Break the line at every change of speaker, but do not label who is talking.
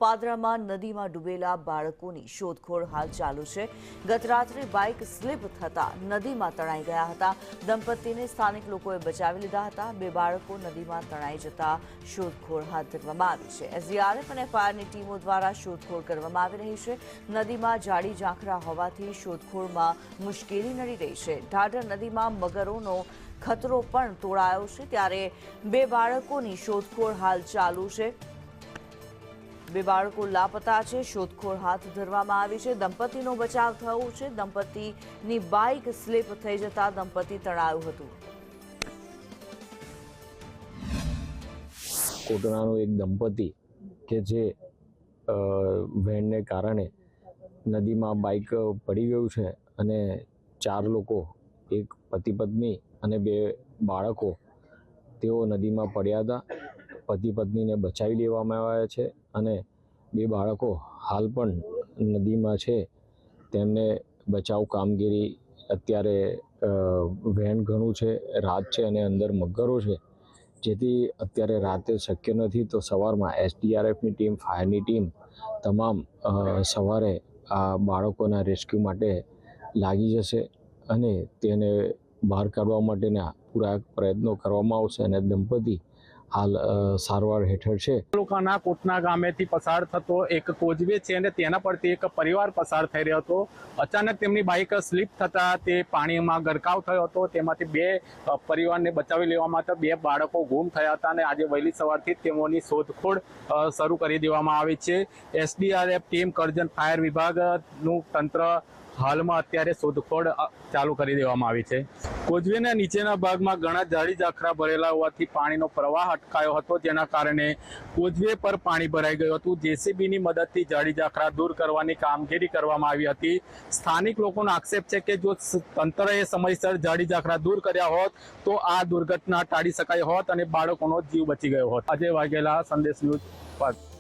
પાદરામાં નદીમાં ડૂબેલા બાળકોની શોધખોળ હાલ ચાલુ છે। ગત રાત્રે બાઇક સ્લીપ થતા નદીમાં તણાઈ ગયા હતા। દંપતીને સ્થાનિક લોકોએ બચાવી લીધા હતા। બે બાળકો નદીમાં તણાઈ જતા શોધખોળ હાથ ધરવામાં આવી છે। એસડીઆરએફ અને ફાયરની ટીમો દ્વારા શોધખોળ કરવામાં આવી રહી છે। નદીમાં જાડી ઝાંખરા હોવાથી શોધખોળમાં મુશ્કેલી નડી રહી છે। ઢાઢર નદીમાં મગરોનો ખતરો પણ તોળાયો છે, ત્યારે બે બાળકોની શોધખોળ હાલ ચાલુ છે। બે બાળકો લાપતા છે। શોધખોળ હાથ ધરવામાં આવી છે। દંપતીનો બચાવ થયો છે। દંપતીની બાઇક સ્લીપ થઈ જતા દંપતી તણાયું હતું।
કોટડાનું એક દંપતી કે જે વેણને કારણે નદીમાં બાઇક પડી ગયું છે અને 4 લોકો, એક પતિ પત્ની અને 2 બાળકો તેઓ નદીમાં પડ્યા હતા। પતિ પત્નીને બચાવી લેવામાં આવ્યા છે અને 2 બાળકો હાલ પણ નદીમાં છે। તેમને બચાવ કામગીરી અત્યારે વહેણ ઘણું છે, રાત છે અને અંદર મગરો છે, જેથી અત્યારે રાતે શક્ય નથી। તો સવારમાં એસડીઆરએફની ટીમ, ફાયરની ટીમ તમામ સવારે આ બાળકોના રેસ્ક્યુ માટે લાગી જશે અને તેને બહાર કાઢવા માટેના પૂરા પ્રયત્નો કરવામાં આવશે અને દંપતી હાલ સારવાર હેઠળ છે।
તાલુકાના કોટના ગામેથી પસાર થતો એક કોઝવે છે અને તેના પરથી એક પરિવાર પસાર થઈ રહ્યો હતો। અચાનક તેમની બાઇક સ્લીપ થતા તે પાણીમાં ગરકાવ થયો હતો। તેમાંથી 2 પરિવારને બચાવી લેવામાં આવ્યા। 2 બાળકો ગુમ થયા હતા અને આજે વહેલી સવારથી તેઓની શોધખોળ શરૂ કરી દેવામાં આવી છે। એસડીઆરએફ ટીમ, કરજણ ફાયર વિભાગનું તંત્ર હાલમાં અત્યારે શોધખોળ ચાલુ કરી દેવામાં આવી છે। કોઝવેના નીચેના ભાગમાં ઘણા જાડી ઝાંખરા ભરેલા હોવાથી પાણીનો પ્રવાહ અટકાયો હતો, જેના કારણે કોઝવે પર પાણી ભરાઈ ગયું હતું। જેસીબીની મદદથી જાડી ઝાંખરા દૂર કરવાની કામગીરી કરવામાં આવી હતી। સ્થાનિક લોકોનો આક્ષેપ છે કે જો તંત્રએ સમયસર જાડી ઝાંખરા દૂર કર્યા હોત તો આ દુર્ઘટના ટાળી શકાય હોત અને બાળકોનો જીવ બચી ગયો હોત। અજય વાઘેલા, સંદેશ ન્યૂઝ, પાટણ।